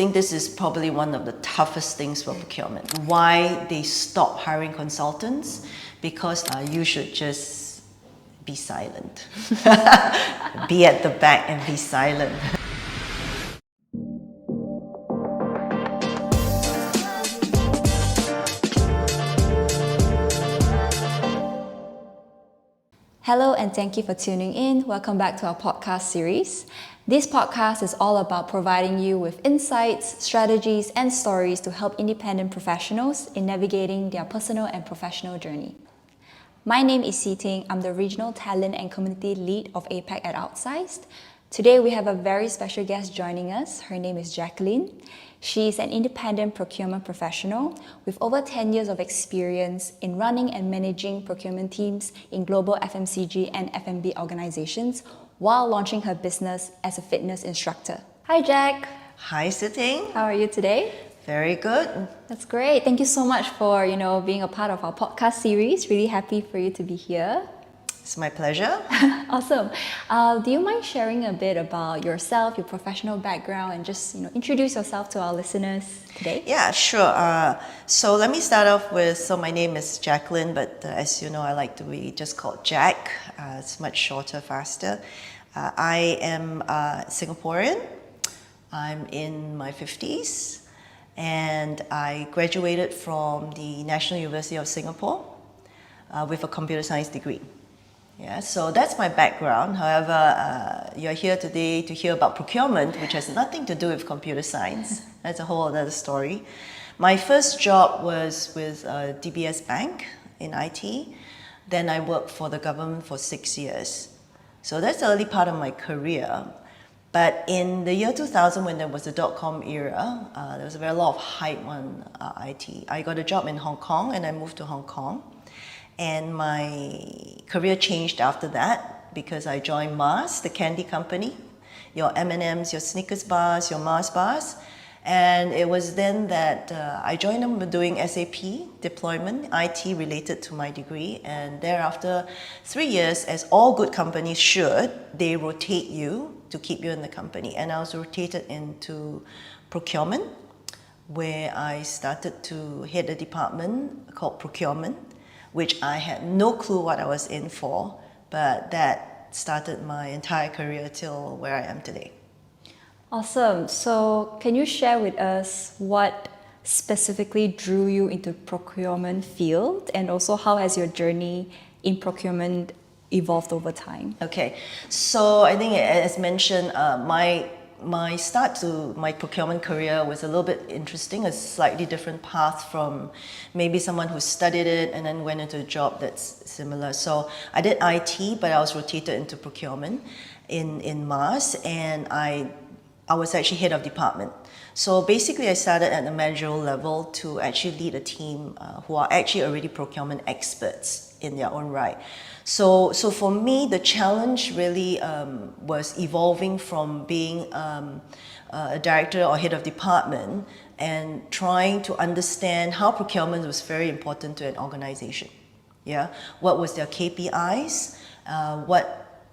I think this is probably one of the toughest things for procurement. Why they stop hiring consultants? Because you should just be silent. Be at the back and be silent. Hello and thank you for tuning in. Welcome back to our podcast series. This podcast is all about providing you with insights, strategies, and stories to help independent professionals in navigating their personal and professional journey. My name is Si Ting. I'm the Regional Talent and Community Lead of APAC at Outsized. Today we have a very special guest joining us. Her name is Jacquelynne. She is an independent procurement professional with over 10 years of experience in running and managing procurement teams in global FMCG and F&B organizations while launching her business as a fitness instructor. Hi, Jack. Hi, Si Ting. How are you today? Very good. That's great. Thank you so much for being a part of our podcast series. Really happy for you to be here. It's my pleasure. Awesome. Do you mind sharing a bit about yourself, your professional background, and just introduce yourself to our listeners today? Yeah, sure. So let me start off with, my name is Jacquelynne, but as you know, I like to be just called Jack. It's much shorter, faster. I am Singaporean. I'm in my 50s, and I graduated from the National University of Singapore with a computer science degree. Yeah, so that's my background. However, you're here today to hear about procurement, which has nothing to do with computer science. That's a whole other story. My first job was with DBS Bank in IT. Then I worked for the government for 6 years. So that's the early part of my career. But in the year 2000, when there was the dot-com era, there was a very lot of hype on IT. I got a job in Hong Kong and I moved to Hong Kong. And my career changed after that because I joined Mars, the candy company, your M&Ms, your Snickers bars, your Mars bars. And it was then that I joined them doing SAP deployment, IT related to my degree. And thereafter, 3 years, as all good companies should, they rotate you to keep you in the company. And I was rotated into procurement, where I started to head a department called procurement, which I had no clue what I was in for, but that started my entire career till where I am today. Awesome. So can you share with us what specifically drew you into procurement field, and also how has your journey in procurement evolved over time? Okay, so I think as mentioned, my start to my procurement career was a little bit interesting, a slightly different path from maybe someone who studied it and then went into a job that's similar. So I did IT, but I was rotated into procurement in Mars, and I was actually head of department. So basically I started at the managerial level to actually lead a team who are actually already procurement experts in their own right. So for me, the challenge really was evolving from being a director or head of department and trying to understand how procurement was very important to an organization. Yeah, what was their KPIs? What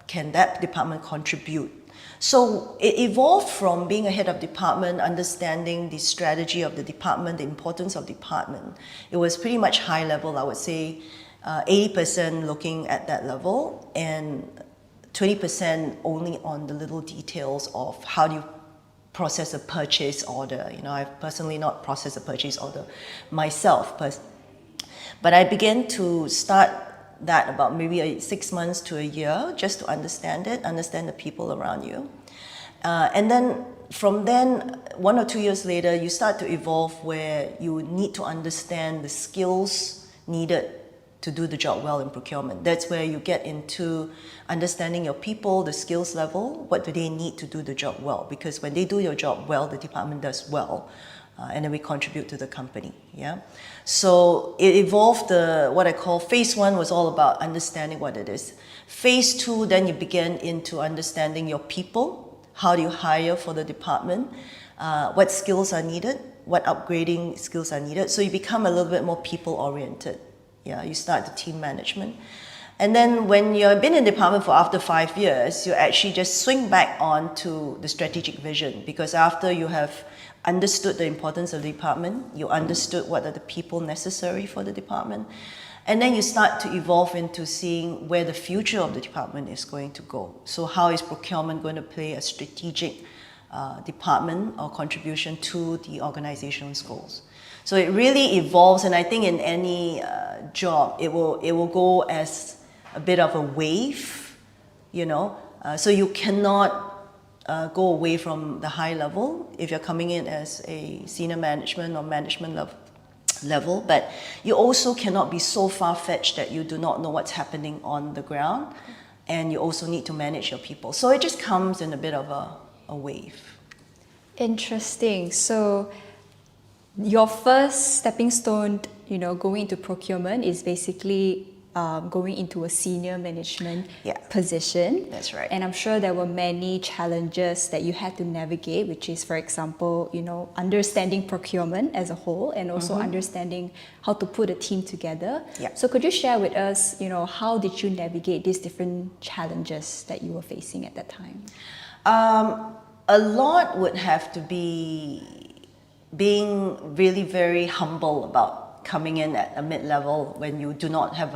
can that department contribute? So it evolved from being a head of department, understanding the strategy of the department, the importance of department. It was pretty much high level, I would say. 80% looking at that level, and 20% only on the little details of how do you process a purchase order. I've personally not processed a purchase order myself, but I began to start that about maybe 6 months to a year, just to understand it, understand the people around you. And then from then, 1 or 2 years later, you start to evolve where you need to understand the skills needed to do the job well in procurement. That's where you get into understanding your people, the skills level, what do they need to do the job well? Because when they do your job well, the department does well, and then we contribute to the company. Yeah. So it evolved. What I call phase 1 was all about understanding what it is. Phase 2, then you begin into understanding your people. How do you hire for the department? What skills are needed? What upgrading skills are needed? So you become a little bit more people-oriented. Yeah, you start the team management. And then when you've been in department for after 5 years, you actually just swing back on to the strategic vision, because after you have understood the importance of the department, you understood what are the people necessary for the department, and then you start to evolve into seeing where the future of the department is going to go. So how is procurement going to play a strategic department or contribution to the organization's goals? So it really evolves, and I think in any job, it will go as a bit of a wave, you know. So you cannot go away from the high level if you're coming in as a senior management or management level, but you also cannot be so far-fetched that you do not know what's happening on the ground, and you also need to manage your people. So it just comes in a bit of a wave. Interesting. So your first stepping stone, going into procurement is basically going into a senior management position. That's right. And I'm sure there were many challenges that you had to navigate, which is, for example, understanding procurement as a whole and also understanding how to put a team together. Yeah. So could you share with us, how did you navigate these different challenges that you were facing at that time? A lot would have to be being really very humble about coming in at a mid-level when you do not have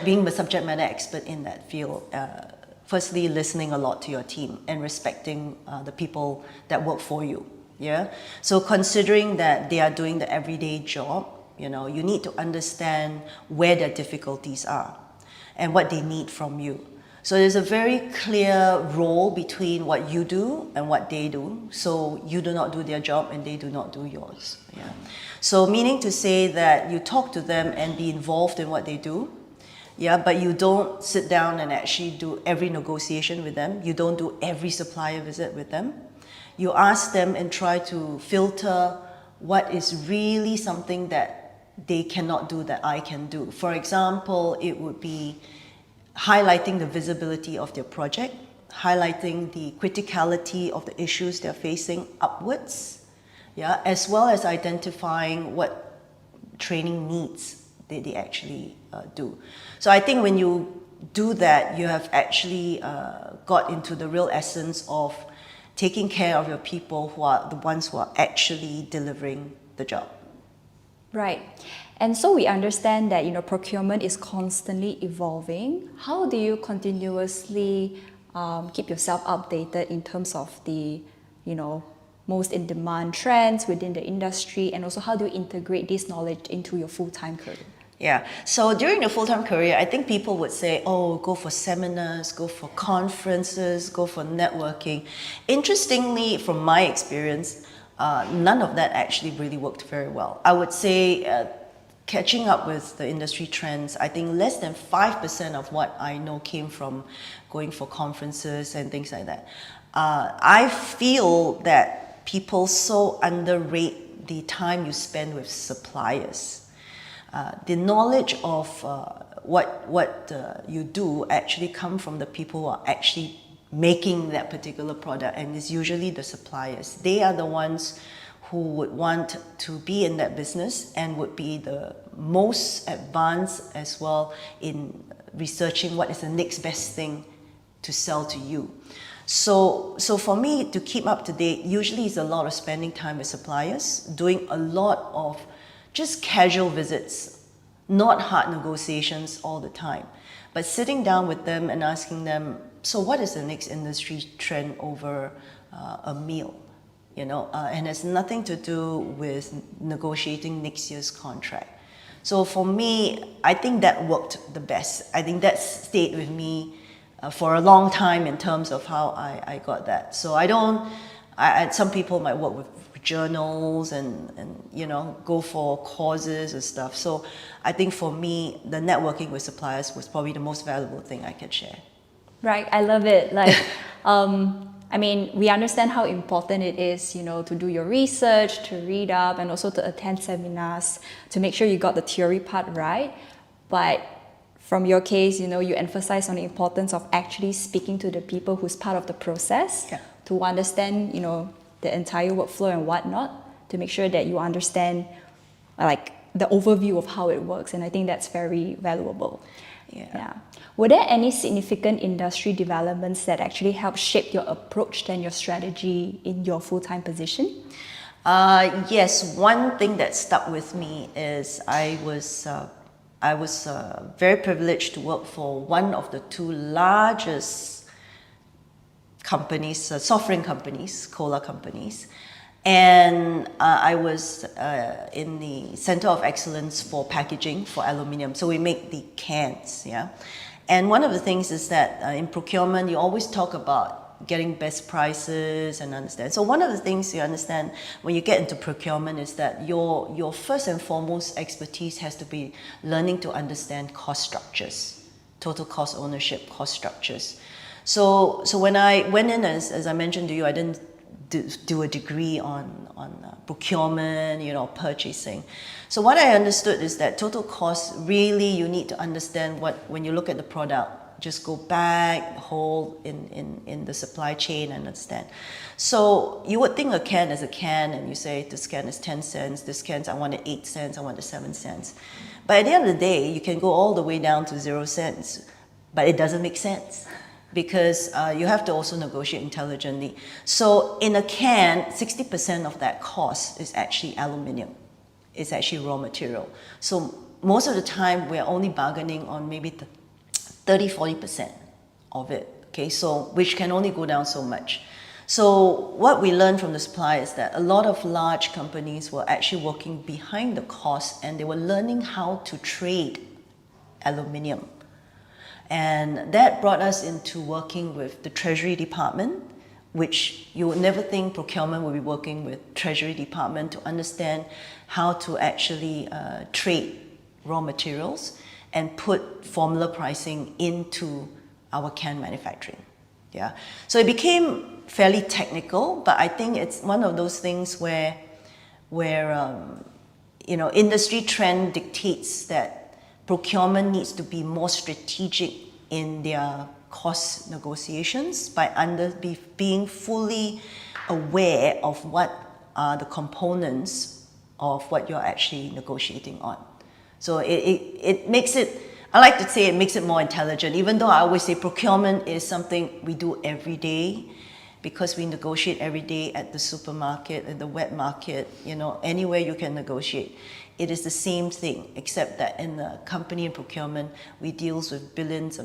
being the subject matter expert in that field. Firstly, listening a lot to your team and respecting the people that work for you. Yeah. So considering that they are doing the everyday job, you need to understand where their difficulties are and what they need from you. So there's a very clear role between what you do and what they do. So you do not do their job and they do not do yours. Yeah. So meaning to say that you talk to them and be involved in what they do, but you don't sit down and actually do every negotiation with them. You don't do every supplier visit with them. You ask them and try to filter what is really something that they cannot do that I can do. For example, it would be highlighting the visibility of their project, highlighting the criticality of the issues they're facing upwards, as well as identifying what training needs they actually do. So I think when you do that, you have actually got into the real essence of taking care of your people who are the ones who are actually delivering the job. Right. And so we understand that, procurement is constantly evolving. How do you continuously keep yourself updated in terms of the, most in-demand trends within the industry, and also how do you integrate this knowledge into your full-time career? Yeah, so during the full-time career, I think people would say, oh, go for seminars, go for conferences, go for networking. Interestingly, from my experience, none of that actually really worked very well. I would say catching up with the industry trends, I think less than 5% of what I know came from going for conferences and things like that. I feel that people so underrate the time you spend with suppliers. The knowledge of what you do actually come from the people who are actually making that particular product, and it's usually the suppliers. They are the ones who would want to be in that business and would be the most advanced as well in researching what is the next best thing to sell to you. So for me to keep up to date, usually is a lot of spending time with suppliers, doing a lot of just casual visits, not hard negotiations all the time, but sitting down with them and asking them, so what is the next industry trend over a meal? And has nothing to do with negotiating next year's contract. So for me, I think that worked the best. I think that stayed with me for a long time in terms of how I got that. So some people might work with journals and go for courses and stuff. So I think for me, the networking with suppliers was probably the most valuable thing I could share. Right, I love it. We understand how important it is, to do your research, to read up, and also to attend seminars to make sure you got the theory part right. But from your case, you emphasize on the importance of actually speaking to the people who's part of the process to understand, the entire workflow and whatnot, to make sure that you understand, the overview of how it works. And I think that's very valuable. Yeah. Were there any significant industry developments that actually helped shape your approach and your strategy in your full-time position? Yes, one thing that stuck with me is I was very privileged to work for one of the two largest companies, soft drink companies, cola companies. And I was in the Center of Excellence for packaging for aluminium. So we make the cans, yeah. And one of the things is that in procurement, you always talk about getting best prices and understand. So one of the things you understand when you get into procurement is that your first and foremost expertise has to be learning to understand cost structures, total cost ownership, cost structures. So when I went in, as I mentioned to you, I didn't do a degree on procurement, purchasing. So what I understood is that total cost, really you need to understand when you look at the product, just go back, whole in the supply chain and understand. So you would think a can is a can and you say this can is 10 cents, this can I want it 8 cents, I want it 7 cents. But at the end of the day, you can go all the way down to 0 cents, but it doesn't make sense, because you have to also negotiate intelligently. So in a can, 60% of that cost is actually aluminium. It's actually raw material. So most of the time, we're only bargaining on maybe 30-40% of it, okay? So which can only go down so much. So what we learned from the supplier is that a lot of large companies were actually working behind the cost, and they were learning how to trade aluminium. And that brought us into working with the Treasury Department, which you would never think procurement would be working with Treasury Department to understand how to actually trade raw materials and put formula pricing into our can manufacturing. Yeah, so it became fairly technical, but I think it's one of those things where industry trend dictates that procurement needs to be more strategic in their cost negotiations by being fully aware of what are the components of what you're actually negotiating on. So it makes it, I like to say it makes it more intelligent, even though I always say procurement is something we do every day, because we negotiate every day at the supermarket, at the wet market, anywhere you can negotiate. It is the same thing, except that in the company and procurement, we deal with billions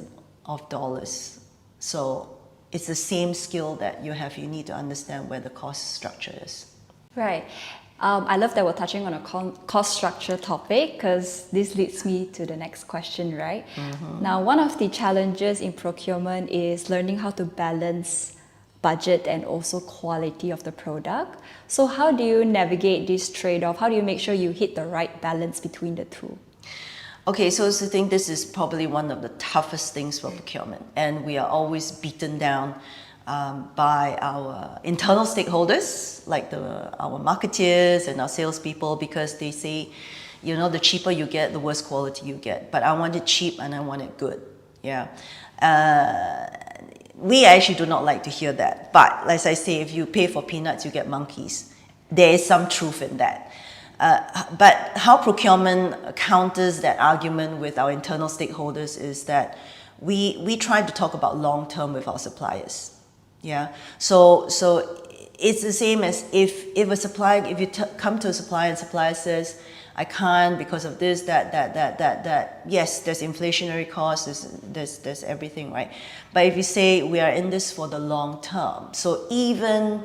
of dollars. So it's the same skill that you have. You need to understand where the cost structure is. Right. I love that we're touching on a cost structure topic, because this leads me to the next question, right? Mm-hmm. Now, one of the challenges in procurement is learning how to balance budget and also quality of the product. So how do you navigate this trade-off? How do you make sure you hit the right balance between the two? Okay, so I think this is probably one of the toughest things for procurement, and we are always beaten down by our internal stakeholders, like our marketeers and our salespeople, because they say, the cheaper you get, the worse quality you get. But I want it cheap and I want it good. Yeah. We actually do not like to hear that. But as I say, if you pay for peanuts, you get monkeys. There is some truth in that. But how procurement counters that argument with our internal stakeholders is that we try to talk about long term with our suppliers. Yeah. So it's the same as if you come to a supplier and supplier says, I can't because of this, that. Yes, there's inflationary costs, there's everything, right? But if you say we are in this for the long term, so even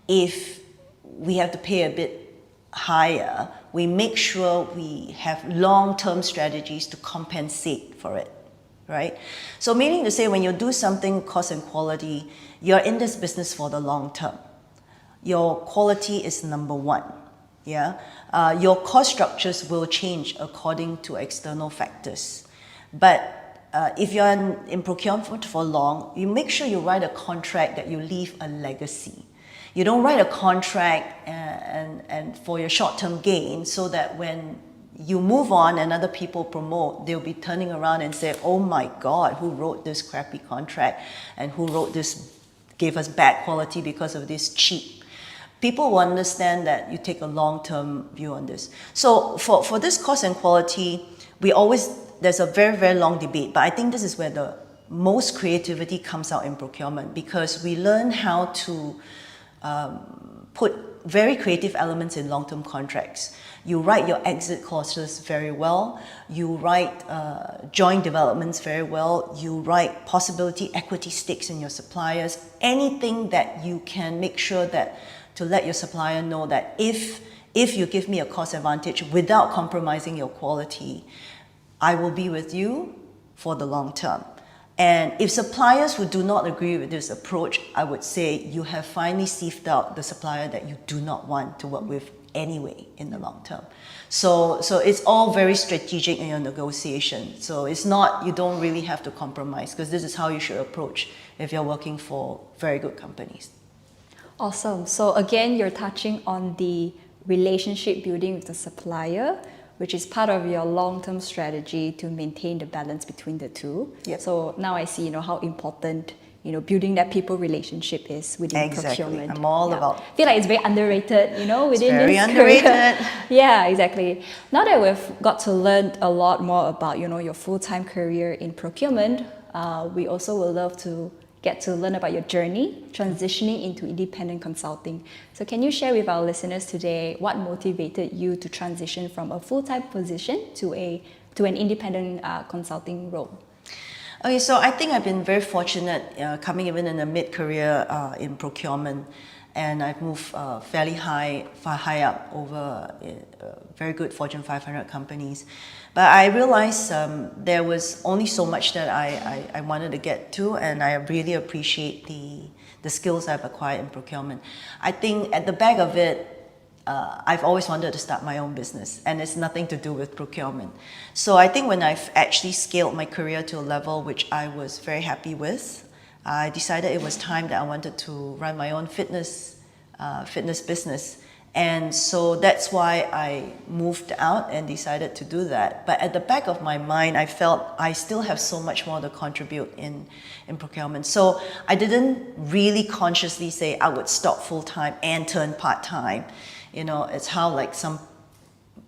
if we have to pay a bit higher, we make sure we have long-term strategies to compensate for it, right? So meaning to say, when you do something cost and quality, you're in this business for the long term. Your quality is number one. Yeah, your cost structures will change according to external factors. But if you're in procurement for long, you make sure you write a contract that you leave a legacy. You don't write a contract and for your short-term gain, so that when you move on and other people promote, they'll be turning around and say, oh my God, who wrote this crappy contract, and who wrote this, gave us bad quality because of this cheap. People will understand that you take a long-term view on this. So for this cost and quality, we always there's a very, very long debate, but I think this is where the most creativity comes out in procurement, because we learn how to put very creative elements in long-term contracts. You write your exit clauses very well. You write joint developments very well. You write possibility equity stakes in your suppliers. Anything that you can make sure that to let your supplier know that if you give me a cost advantage without compromising your quality, I will be with you for the long term. And if suppliers who do not agree with this approach, I would say you have finally sieved out the supplier that you do not want to work with anyway in the long term. So it's all very strategic in your negotiation. So it's not, you don't really have to compromise, because this is how you should approach if you're working for very good companies. Awesome. So again, you're touching on the relationship building with the supplier, which is part of your long-term strategy to maintain the balance between the two. Yep. So now I see, how important, building that people relationship is within procurement. I'm all about. I feel like it's very underrated, within very this underrated. career. Yeah, exactly. Now that we've got to learn a lot more about, your full-time career in procurement, we also would love to get to learn about your journey transitioning into independent consulting. So can you share with our listeners today what motivated you to transition from a full-time position to an independent consulting role? Okay, so I think I've been very fortunate coming even in a mid-career in procurement, and I've moved fairly far high up over very good Fortune 500 companies. But I realized there was only so much that I wanted to get to, and I really appreciate the skills I've acquired in procurement. I think at the back of it, I've always wanted to start my own business, and it's nothing to do with procurement. So I think when I've actually scaled my career to a level which I was very happy with, I decided it was time that I wanted to run my own fitness business. And so that's why I moved out and decided to do that. But at the back of my mind, I felt I still have so much more to contribute in procurement. So I didn't really consciously say I would stop full-time and turn part-time. It's how like some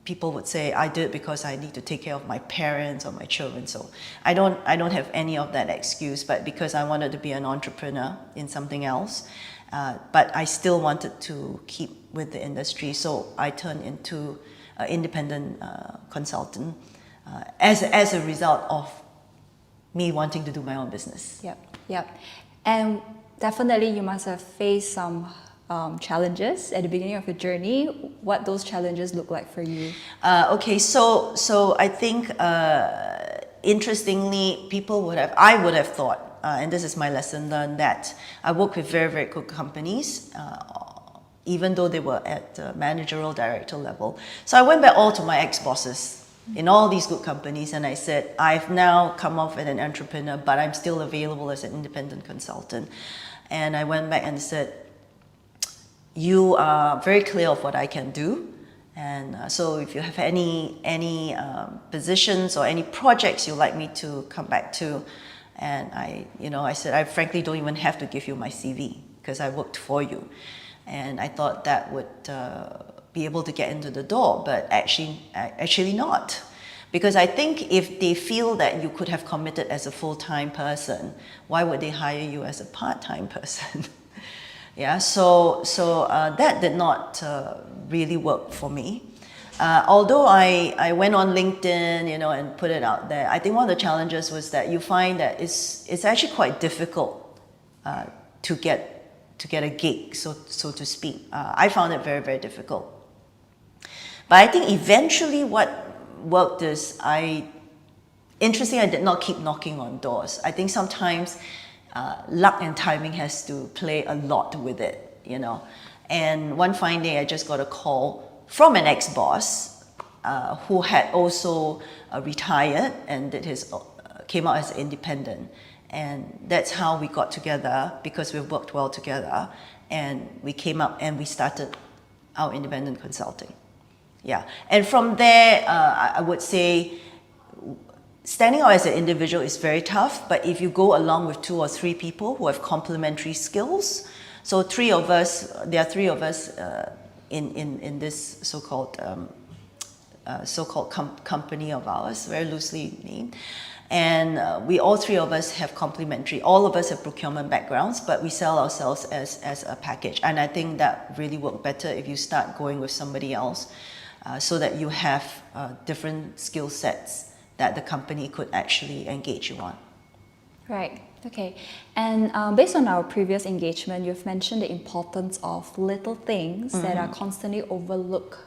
people would say I did it because I need to take care of my parents or my children. So I don't have any of that excuse, but because I wanted to be an entrepreneur in something else. But I still wanted to keep with the industry, so I turned into an independent consultant as a result of me wanting to do my own business. Yep. And definitely you must have faced some challenges at the beginning of your journey. What those challenges look like for you? Okay, so I think interestingly, I would have thought, and this is my lesson learned, that I work with very, very good companies, even though they were at the managerial director level. So I went back all to my ex-bosses in all these good companies, and I said, I've now come off as an entrepreneur, but I'm still available as an independent consultant. And I went back and said, you are very clear of what I can do. And so if you have any positions or any projects you'd like me to come back to, and I said, I frankly don't even have to give you my CV because I worked for you. And I thought that would be able to get into the door, but actually not. Because I think if they feel that you could have committed as a full-time person, why would they hire you as a part-time person? Yeah, so that did not really work for me. Although I went on LinkedIn, and put it out there, I think one of the challenges was that you find that it's actually quite difficult to get a gig, so to speak. I found it very, very difficult. But I think eventually what worked is interestingly, I did not keep knocking on doors. I think sometimes luck and timing has to play a lot with it, And one fine day, I just got a call from an ex-boss who had also retired and came out as independent. And that's how we got together, because we've worked well together. And we came up and we started our independent consulting. Yeah. And from there, I would say, standing out as an individual is very tough, but if you go along with 2 or 3 people who have complementary skills, so there are three of us in this so-called so-called company of ours, very loosely named. And we all three of us have complementary. All of us have procurement backgrounds, but we sell ourselves as a package. And I think that really worked better if you start going with somebody else, so that you have different skill sets that the company could actually engage you on. Right. Okay. And based on our previous engagement, you've mentioned the importance of little things that are constantly overlooked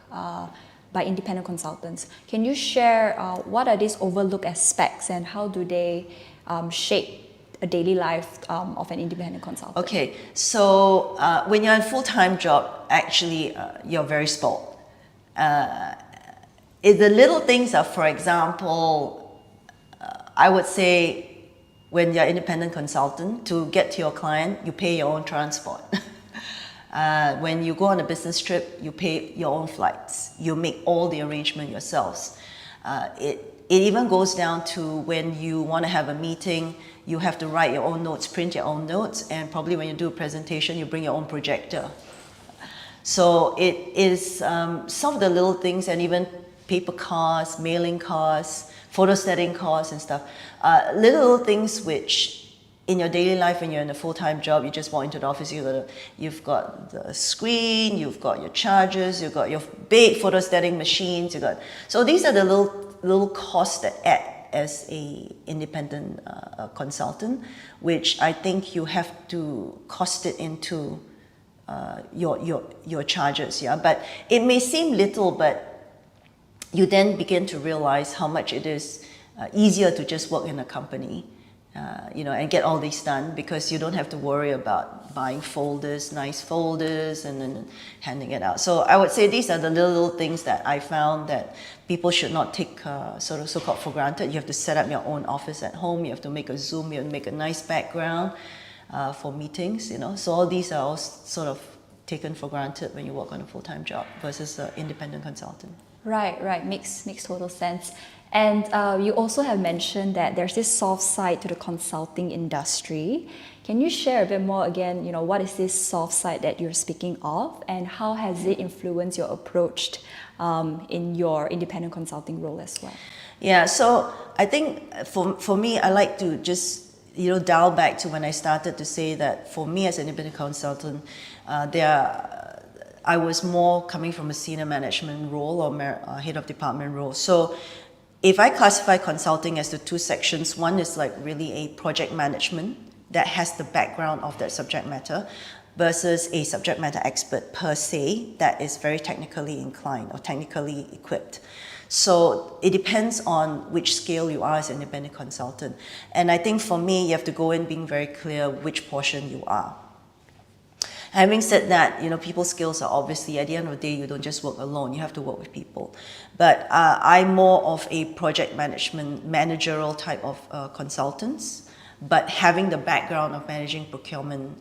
by independent consultants. Can you share what are these overlooked aspects and how do they shape a daily life of an independent consultant? Okay, so when you're in a full-time job, actually you're very spoiled. If the little things are, for example, I would say when you're independent consultant, to get to your client, you pay your own transport. When you go on a business trip, you pay your own flights. You make all the arrangement yourselves. It even goes down to when you want to have a meeting, you have to write your own notes, print your own notes, and probably when you do a presentation, you bring your own projector. So it is some of the little things, and even paper costs, mailing costs, photostating costs and stuff. Little things which in your daily life, when you're in a full-time job, you just walk into the office, you've got the screen, you've got your chargers, you've got your big photostating machines, so these are the little costs that add as a independent consultant, which I think you have to cost it into your charges, yeah. But it may seem little, but you then begin to realize how much it is easier to just work in a company, and get all these done, because you don't have to worry about buying nice folders, and then handing it out. So I would say these are the little things that I found that people should not take so-called for granted. You have to set up your own office at home. You have to make a Zoom. You have to make a nice background for meetings. So all these are all sort of taken for granted when you work on a full-time job versus an independent consultant. Right. Makes total sense. And you also have mentioned that there's this soft side to the consulting industry. Can you share a bit more again, what is this soft side that you're speaking of, and how has it influenced your approach in your independent consulting role as well? Yeah, so I think for me, I like to just dial back to when I started to say that for me as an independent consultant, I was more coming from a senior management role or head of department role. So if I classify consulting as the two sections, one is like really a project management that has the background of that subject matter, versus a subject matter expert per se that is very technically inclined or technically equipped. So it depends on which scale you are as an independent consultant. And I think for me, you have to go in being very clear which portion you are. Having said that, people's skills are obviously, at the end of the day, you don't just work alone, you have to work with people. But I'm more of a project managerial type of consultants, but having the background of managing procurement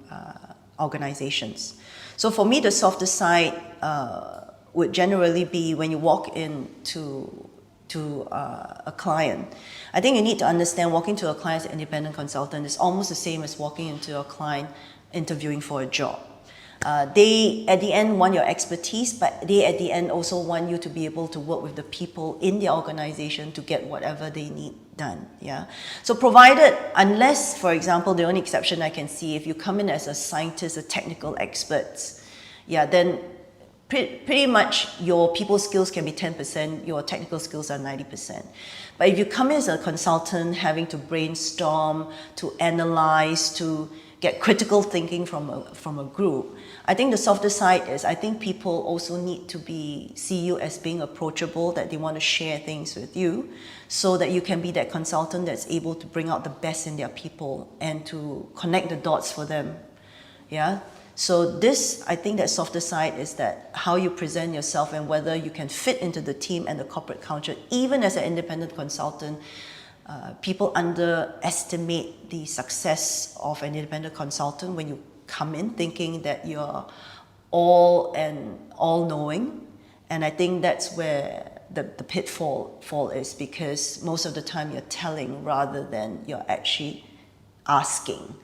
organizations. So for me, the softer side would generally be when you walk into a client. I think you need to understand walking to a client as an independent consultant is almost the same as walking into a client interviewing for a job. They, at the end, want your expertise, but they, at the end, also want you to be able to work with the people in the organization to get whatever they need done, yeah? So provided, unless, for example, the only exception I can see, if you come in as a scientist, a technical expert, yeah, then pretty much your people skills can be 10%, your technical skills are 90%. But if you come in as a consultant, having to brainstorm, to analyze, to get critical thinking from a group, I think the softer side is I think people also need to see you as being approachable, that they want to share things with you, so that you can be that consultant that's able to bring out the best in their people and to connect the dots for them. Yeah. So this, I think that softer side is that how you present yourself and whether you can fit into the team and the corporate culture. Even as an independent consultant, people underestimate the success of an independent consultant when you come in thinking that you're all-knowing. And I think that's where the pitfall is, because most of the time you're telling rather than you're actually asking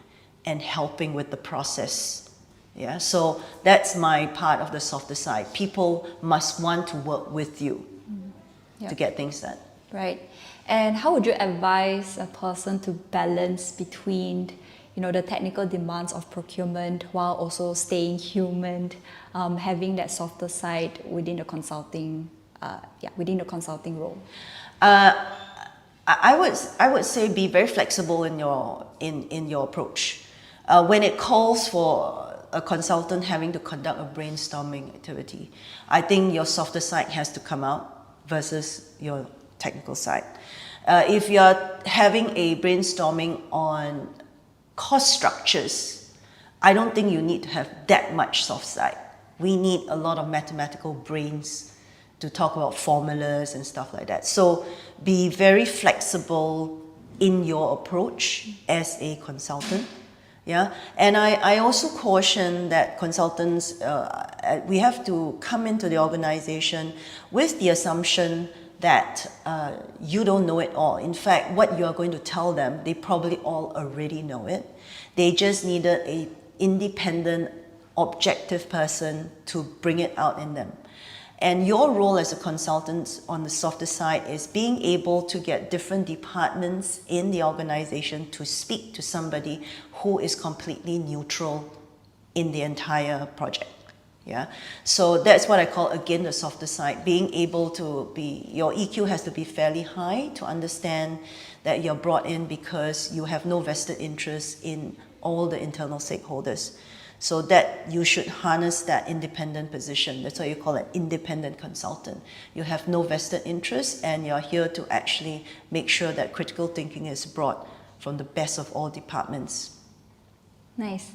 and helping with the process. Yeah, so that's my part of the softer side. People must want to work with you. to get things done. Right. And how would you advise a person to balance between, the technical demands of procurement while also staying human, having that softer side within the consulting, role? I would say be very flexible in your approach. When it calls for a consultant having to conduct a brainstorming activity, I think your softer side has to come out versus your technical side. If you're having a brainstorming on cost structures, I don't think you need to have that much soft side. We need a lot of mathematical brains to talk about formulas and stuff like that. So be very flexible in your approach as a consultant. Yeah, and I also caution that consultants, we have to come into the organization with the assumption that you don't know it all. In fact, what you are going to tell them, they probably all already know it. They just needed an independent, objective person to bring it out in them. And your role as a consultant on the softer side is being able to get different departments in the organization to speak to somebody who is completely neutral in the entire project. Yeah, so that's what I call, again, the softer side. Being able to your EQ has to be fairly high to understand that you're brought in because you have no vested interest in all the internal stakeholders. So that you should harness that independent position. That's why you call it independent consultant. You have no vested interest and you're here to actually make sure that critical thinking is brought from the best of all departments. Nice.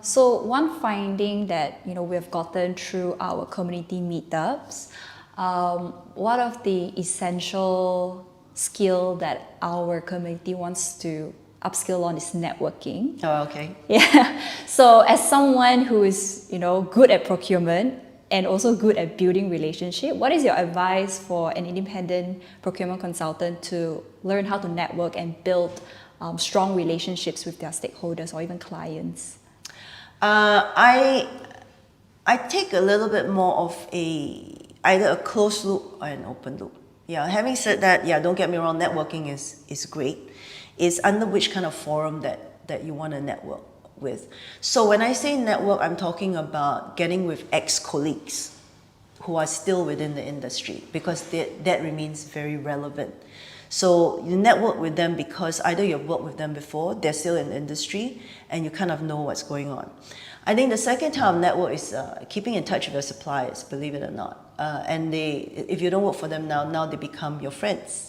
So one finding that we've gotten through our community meetups, one of the essential skill that our community wants to upskill on is networking. Oh, okay. Yeah. So as someone who is, good at procurement and also good at building relationship, what is your advice for an independent procurement consultant to learn how to network and build strong relationships with their stakeholders or even clients? I take a little bit more of either a closed loop or an open loop. Yeah. Having said that, don't get me wrong, networking is great. It's under which kind of forum that you want to network with. So when I say network, I'm talking about getting with ex-colleagues who are still within the industry, because that remains very relevant. So you network with them because either you've worked with them before, they're still in the industry, and you kind of know what's going on. I think the second type of network is keeping in touch with your suppliers, believe it or not. And if you don't work for them now they become your friends.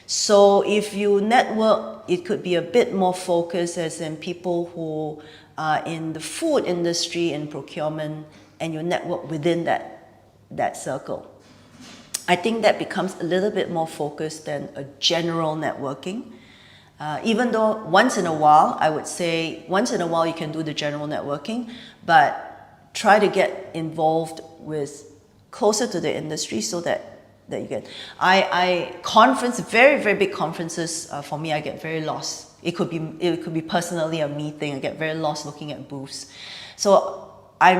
So if you network, it could be a bit more focused, as in people who are in the food industry and procurement, and you network within that circle. I think that becomes a little bit more focused than a general networking. Even though once in a while, I would say once in a while you can do the general networking, but try to get involved with closer to the industry so that you get. Very, very big conferences, for me, I get very lost. It could be personally a me thing. I get very lost looking at booths. So I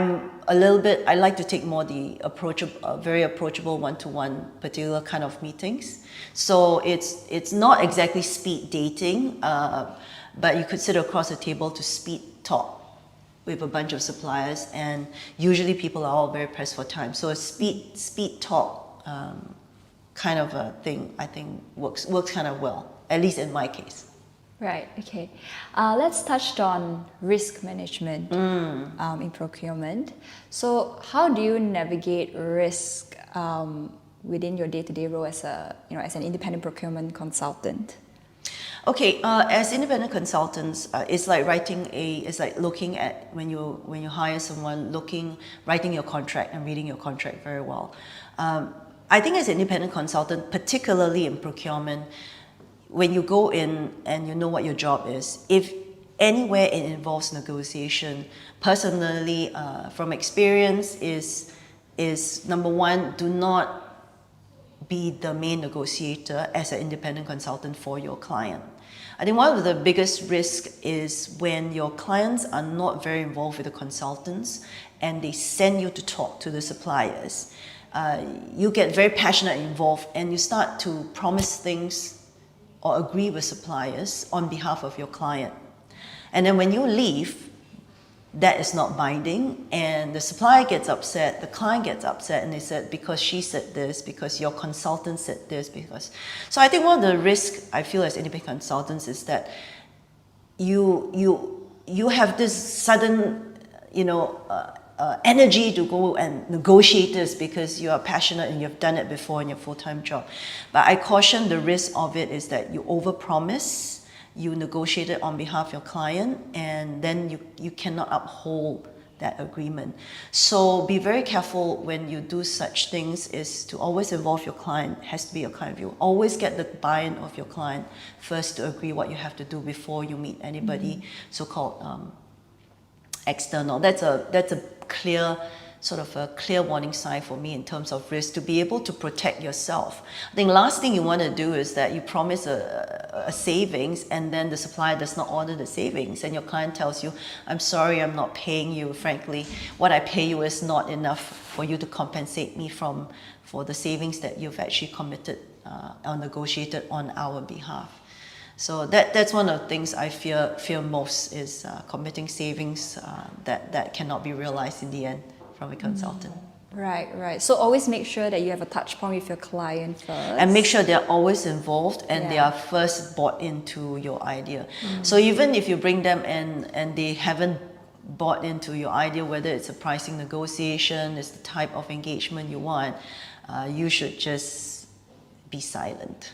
like to take more the very approachable one-to-one particular kind of meetings. So it's not exactly speed dating, but you could sit across the table to speed talk with a bunch of suppliers, and usually people are all very pressed for time. So a speed talk kind of a thing, I think works kind of well, at least in my case. Right, okay. Let's touch on risk management in procurement. So how do you navigate risk within your day-to-day role as an independent procurement consultant? Okay, as independent consultants, it's like looking at when you hire someone, writing your contract and reading your contract very well. I think as an independent consultant, particularly in procurement, when you go in and you know what your job is, if anywhere it involves negotiation, personally, from experience, is number one, do not be the main negotiator as an independent consultant for your client. I think one of the biggest risks is when your clients are not very involved with the consultants and they send you to talk to the suppliers. You get very passionate and involved, and you start to promise things or agree with suppliers on behalf of your client. And then when you leave, that is not binding, and the supplier gets upset, the client gets upset, and they said, because she said this, because your consultant said this, because... So I think one of the risks I feel as independent consultants is that you have this sudden, energy to go and negotiate this because you are passionate and you've done it before in your full-time job. But I caution the risk of it is that you overpromise, you negotiate it on behalf of your client, and then you cannot uphold that agreement. So be very careful when you do such things, is to always involve your client. It has to be your client. You always get the buy-in of your client first to agree what you have to do before you meet anybody so-called external. That's a clear warning sign for me in terms of risk, to be able to protect yourself. I think last thing you want to do is that you promise a savings and then the supplier does not honor the savings, and your client tells you, I'm sorry, I'm not paying you. Frankly, what I pay you is not enough for you to compensate me for the savings that you've actually committed or negotiated on our behalf. So that's one of the things I fear most, is committing savings that cannot be realized in the end from a consultant. Right. So always make sure that you have a touch point with your client first. And make sure they're always involved and they are first bought into your idea. So even if you bring them in and they haven't bought into your idea, whether it's a pricing negotiation, it's the type of engagement you want, you should just be silent.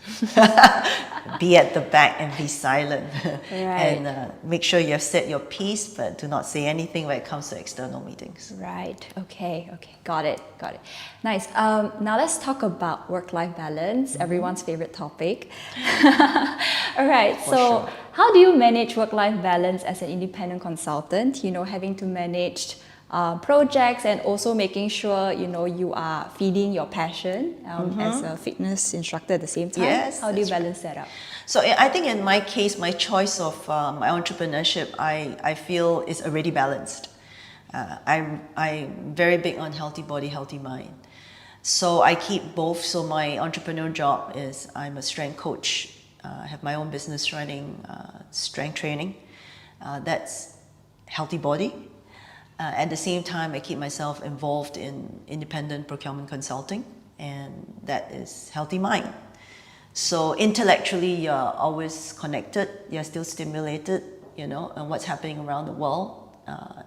Be at the back and be silent. And make sure you have said your piece, but do not say anything when it comes to external meetings. Right. Okay. Got it. Nice. Now let's talk about work-life balance, everyone's favorite topic. All right. So how do you manage work-life balance as an independent consultant? Having to manage projects and also making sure you are feeding your passion as a fitness instructor at the same time. Yes, how do you balance that up? So I think in my case, my choice of my entrepreneurship, I feel is already balanced. I'm very big on healthy body, healthy mind. So I keep both. So my entrepreneurial job is I'm a strength coach. I have my own business running strength training. That's healthy body. At the same time, I keep myself involved in independent procurement consulting, and that is healthy mind. So intellectually, you're always connected, you're still stimulated, and what's happening around the world,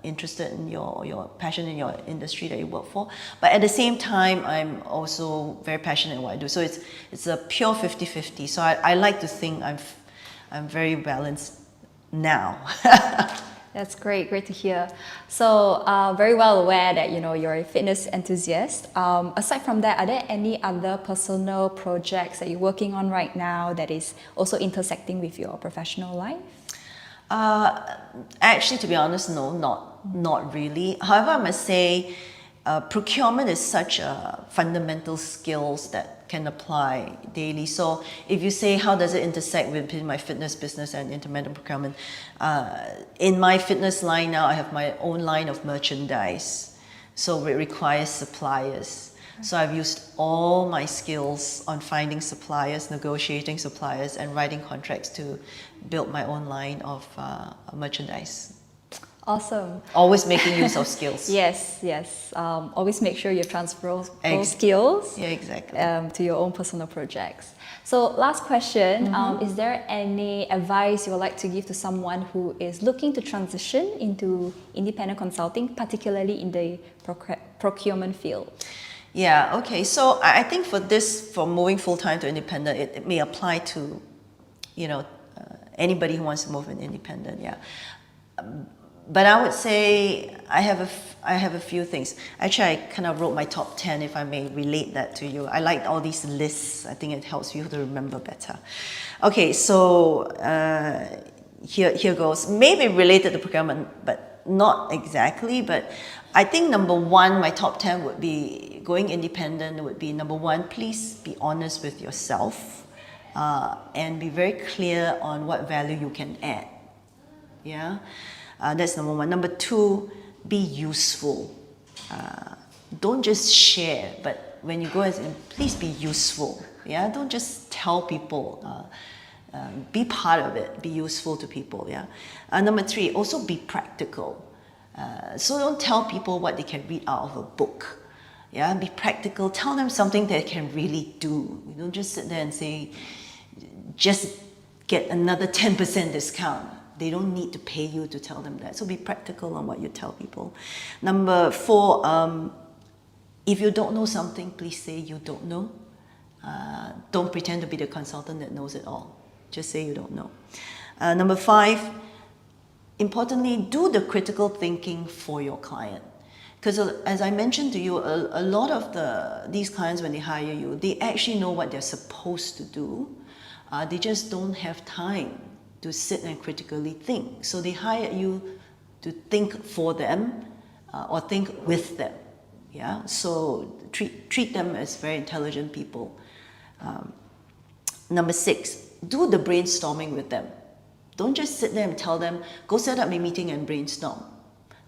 interested in your passion in your industry that you work for. But at the same time, I'm also very passionate in what I do. So it's a pure 50-50. So I like to think I'm very balanced now. That's great to hear. So very well aware that you're a fitness enthusiast. Aside from that, are there any other personal projects that you're working on right now that is also intersecting with your professional life? Actually, to be honest, no, not really. However, I must say, procurement is such a fundamental skills that can apply daily. So if you say, how does it intersect between my fitness business and independent procurement? In my fitness line now, I have my own line of merchandise. So it requires suppliers. So I've used all my skills on finding suppliers, negotiating suppliers, and writing contracts to build my own line of merchandise. Awesome. Always making use of skills. Yes. Always make sure you transfer those skills to your own personal projects. So last question, is there any advice you would like to give to someone who is looking to transition into independent consulting, particularly in the procurement field? Yeah, okay. So I think for moving full-time to independent, it may apply to, anybody who wants to move in independent, But I would say I have a few things. Actually, I kind of wrote my top 10, if I may relate that to you. I like all these lists. I think it helps you to remember better. Okay, so here goes. Maybe related to procurement, but not exactly. But I think number one, my top 10 would be going independent. Would be number one, please be honest with yourself and be very clear on what value you can add. Yeah, that's number one. Number two, be useful. Don't just share, but when you go and please be useful. Yeah, don't just tell people. Be part of it. Be useful to people. Yeah. Number three, also be practical. So don't tell people what they can read out of a book. Yeah, be practical. Tell them something they can really do. You don't just sit there and say, just get another 10% discount. They don't need to pay you to tell them that. So be practical on what you tell people. Number four, if you don't know something, please say you don't know. Don't pretend to be the consultant that knows it all. Just say you don't know. Number five, importantly, do the critical thinking for your client. Because as I mentioned to you, a lot of these clients, when they hire you, they actually know what they're supposed to do. They just don't have time to sit and critically think. So they hire you to think for them or think with them. Yeah. So treat them as very intelligent people. Number six, do the brainstorming with them. Don't just sit there and tell them, go set up a meeting and brainstorm.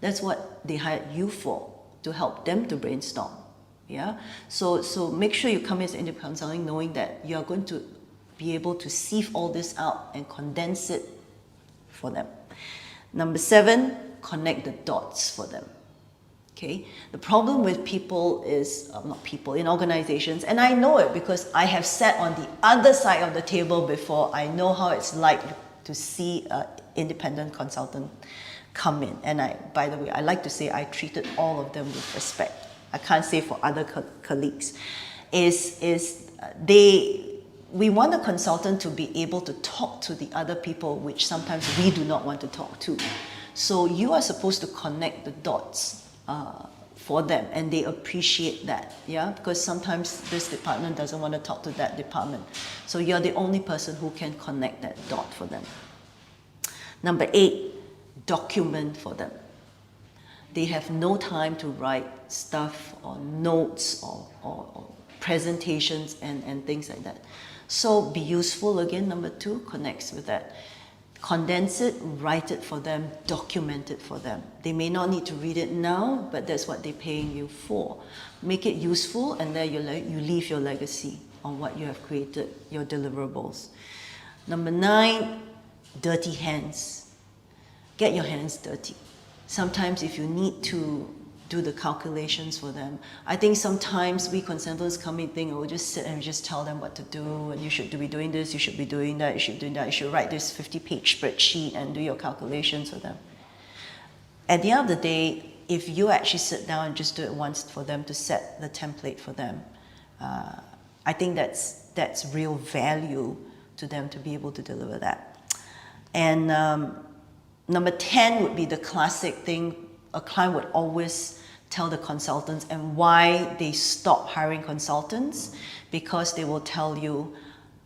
That's what they hired you for, to help them to brainstorm. Yeah. So make sure you come as independent consulting knowing that you are going to be able to sieve all this out and condense it for them. Number seven, connect the dots for them. Okay. The problem with people is, not people, in organizations, and I know it because I have sat on the other side of the table before. I know how it's like to see an independent consultant come in. And by the way, I like to say I treated all of them with respect. I can't say for other colleagues. We want a consultant to be able to talk to the other people, which sometimes we do not want to talk to. So you are supposed to connect the dots for them, and they appreciate that, yeah? Because sometimes this department doesn't want to talk to that department. So you're the only person who can connect that dot for them. Number eight, document for them. They have no time to write stuff or notes or presentations and things like that. So be useful again, number two, connects with that. Condense it, write it for them, document it for them. They may not need to read it now, but that's what they're paying you for. Make it useful, and then you leave your legacy on what you have created, your deliverables. Number nine, dirty hands. Get your hands dirty. Sometimes if you need to do the calculations for them, I think sometimes we consultants come in and think, we'll just sit and just tell them what to do, and you should be doing this, you should be doing that, you should do that, you should write this 50-page spreadsheet and do your calculations for them. At the end of the day, if you actually sit down and just do it once for them to set the template for them, I think that's real value to them to be able to deliver that. And number 10 would be the classic thing. A client would always tell the consultants, and why they stop hiring consultants, because they will tell you,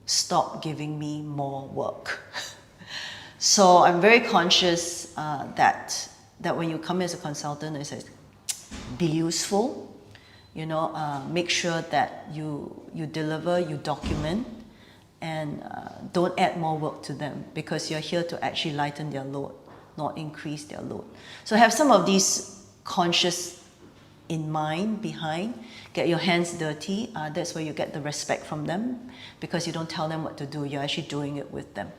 stop giving me more work. So I'm very conscious that when you come as a consultant, it says, be useful, make sure that you deliver, you document, and don't add more work to them, because you're here to actually lighten their load, not increase their load. So have some of these conscious in mind behind. Get your hands dirty. That's where you get the respect from them, because you don't tell them what to do. You're actually doing it with them.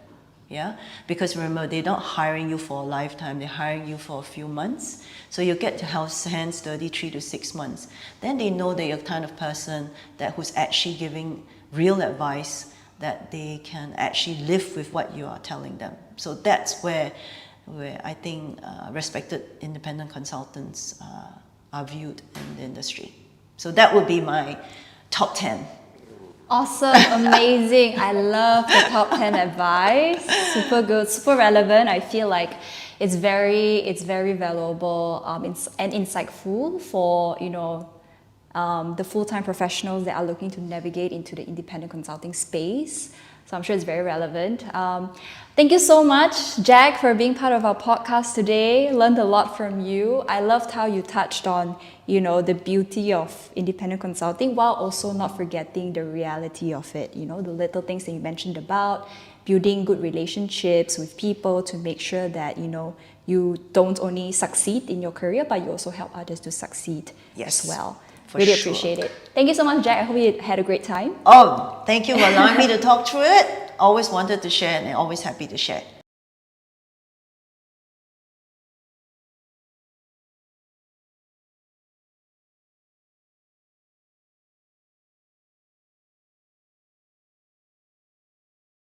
Yeah? Because remember, they're not hiring you for a lifetime. They're hiring you for a few months. So you get to have hands dirty 3 to 6 months. Then they know that you're the kind of person who's actually giving real advice, that they can actually live with what you are telling them. So that's where I think respected independent consultants are viewed in the industry. So that would be my top 10. Awesome, amazing. I love the top 10 advice. Super good, super relevant. I feel like it's very valuable and insightful for the full-time professionals that are looking to navigate into the independent consulting space. So I'm sure it's very relevant. Thank you so much, Jack, for being part of our podcast today. Learned a lot from you. I loved how you touched on, the beauty of independent consulting while also not forgetting the reality of it. The little things that you mentioned about building good relationships with people to make sure that, you don't only succeed in your career, but you also help others to succeed as well. Really appreciate it. Thank you so much, Jack. I hope you had a great time. Oh, thank you for allowing me to talk through it. Always wanted to share and always happy to share.